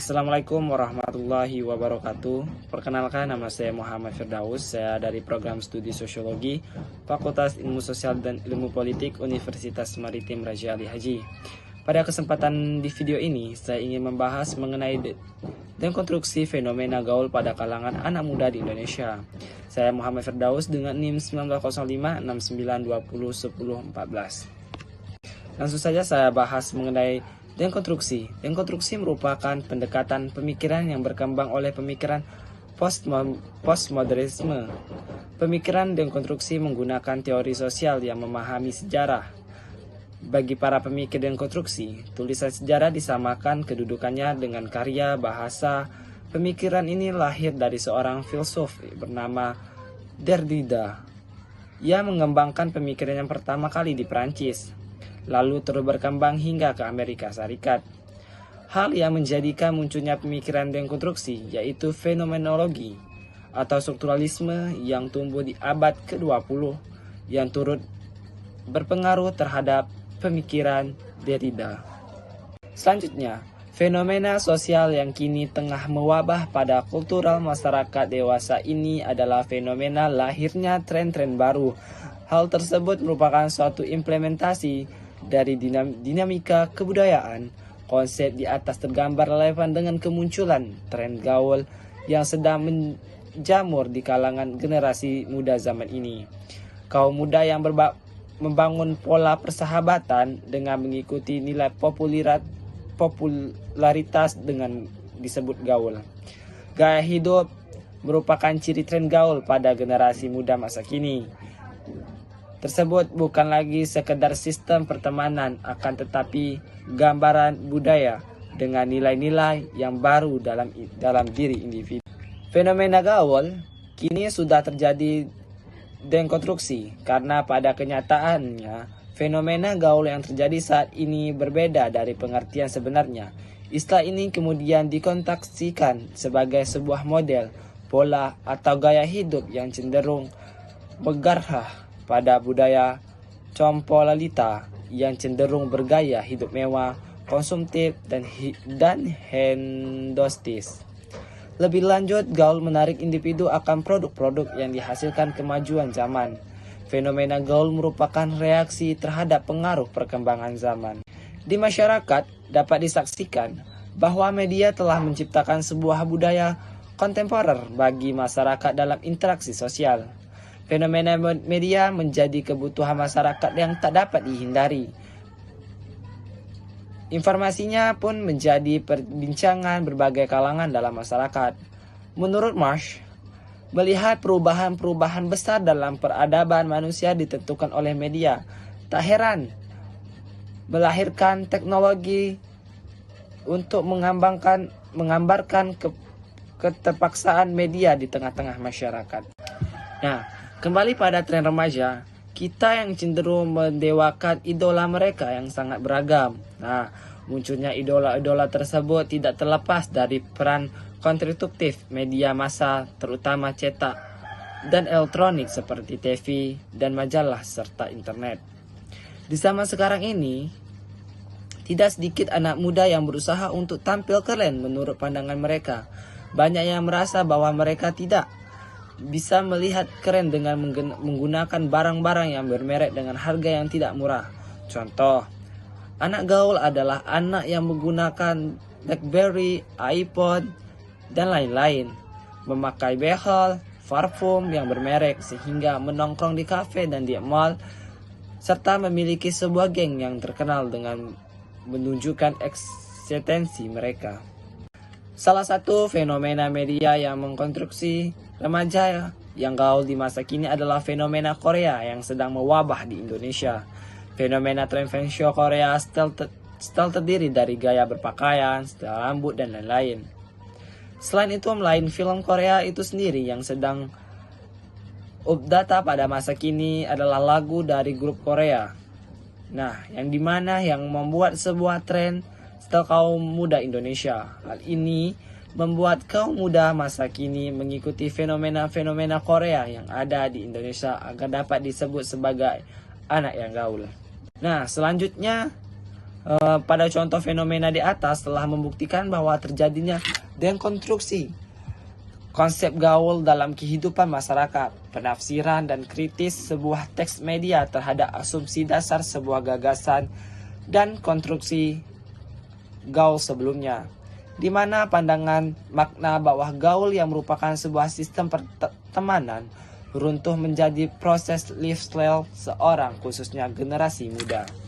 Assalamualaikum warahmatullahi wabarakatuh. Perkenalkan, nama saya Muhammad Firdaus. Saya dari program studi Sosiologi, Fakultas Ilmu Sosial dan Ilmu Politik Universitas Maritim Raja Ali Haji. Pada kesempatan di video ini, saya ingin membahas mengenai dekonstruksi fenomena gaul pada kalangan anak muda di Indonesia. Saya Muhammad Firdaus dengan NIM 1905 6920 1014. Langsung saja saya bahas mengenai dekonstruksi. Dekonstruksi merupakan pendekatan pemikiran yang berkembang oleh pemikiran postmodernisme. Pemikiran dekonstruksi menggunakan teori sosial yang memahami sejarah. Bagi para pemikir dekonstruksi, tulisan sejarah disamakan kedudukannya dengan karya bahasa. Pemikiran ini lahir dari seorang filsuf bernama Derrida. Ia mengembangkan pemikiran yang pertama kali di Prancis, lalu terus berkembang hingga ke Amerika Serikat. Hal yang menjadikan munculnya pemikiran dekonstruksi yaitu fenomenologi atau strukturalisme yang tumbuh di abad ke-20 yang turut berpengaruh terhadap pemikiran Derrida. Selanjutnya, fenomena sosial yang kini tengah mewabah pada kultural masyarakat dewasa ini adalah fenomena lahirnya tren-tren baru. Hal tersebut merupakan suatu implementasi dari dinamika kebudayaan. Konsep di atas tergambar relevan dengan kemunculan tren gaul yang sedang menjamur di kalangan generasi muda zaman ini. Kaum muda yang membangun pola persahabatan dengan mengikuti nilai popularitas dengan disebut gaul. Gaya hidup merupakan ciri tren gaul pada generasi muda masa kini. Tersebut bukan lagi sekedar sistem pertemanan, akan tetapi gambaran budaya dengan nilai-nilai yang baru dalam diri individu. Fenomena gaul kini sudah terjadi dekonstruksi karena pada kenyataannya fenomena gaul yang terjadi saat ini berbeda dari pengertian sebenarnya. Istilah ini kemudian dikonstruksikan sebagai sebuah model, pola atau gaya hidup yang cenderung bergarah pada budaya compolalita yang cenderung bergaya hidup mewah, konsumtif, dan hedonistis. Lebih lanjut, gaul menarik individu akan produk-produk yang dihasilkan kemajuan zaman. Fenomena gaul merupakan reaksi terhadap pengaruh perkembangan zaman. Di masyarakat dapat disaksikan bahwa media telah menciptakan sebuah budaya kontemporer bagi masyarakat dalam interaksi sosial. Fenomena media menjadi kebutuhan masyarakat yang tak dapat dihindari. Informasinya pun menjadi perbincangan berbagai kalangan dalam masyarakat. Menurut Marsh, melihat perubahan-perubahan besar dalam peradaban manusia ditentukan oleh media, tak heran melahirkan teknologi untuk menggambarkan keterpaksaan media di tengah-tengah masyarakat. Nah, kembali pada tren remaja, kita yang cenderung mendewakan idola mereka yang sangat beragam. Nah, munculnya idola-idola tersebut tidak terlepas dari peran konstruktif media massa, terutama cetak dan elektronik seperti TV dan majalah serta internet. Di zaman sekarang ini, tidak sedikit anak muda yang berusaha untuk tampil keren menurut pandangan mereka. Banyak yang merasa bahwa mereka tidak bisa melihat keren dengan menggunakan barang-barang yang bermerek dengan harga yang tidak murah. Contoh, anak gaul adalah anak yang menggunakan BlackBerry, iPod, dan lain-lain, memakai behel, parfum yang bermerek sehingga menongkrong di kafe dan di mall, serta memiliki sebuah geng yang terkenal dengan menunjukkan eksistensi mereka. Salah satu fenomena media yang mengkonstruksi remaja yang gaul di masa kini adalah fenomena Korea yang sedang mewabah di Indonesia. Fenomena tren fashion Korea style terdiri dari gaya berpakaian, style rambut, dan lain-lain. Selain itu, melain film Korea itu sendiri yang sedang updata pada masa kini adalah lagu dari grup Korea. Nah, yang dimana yang membuat sebuah tren style kaum muda Indonesia. Hal ini membuat kaum muda masa kini mengikuti fenomena-fenomena Korea yang ada di Indonesia agar dapat disebut sebagai anak yang gaul. Nah, selanjutnya Pada contoh fenomena di atas telah membuktikan bahwa terjadinya dekonstruksi konsep gaul dalam kehidupan masyarakat, penafsiran dan kritis sebuah teks media terhadap asumsi dasar sebuah gagasan dan konstruksi gaul sebelumnya, di mana pandangan makna bahwa gaul yang merupakan sebuah sistem pertemanan runtuh menjadi proses lifestyle seorang, khususnya generasi muda.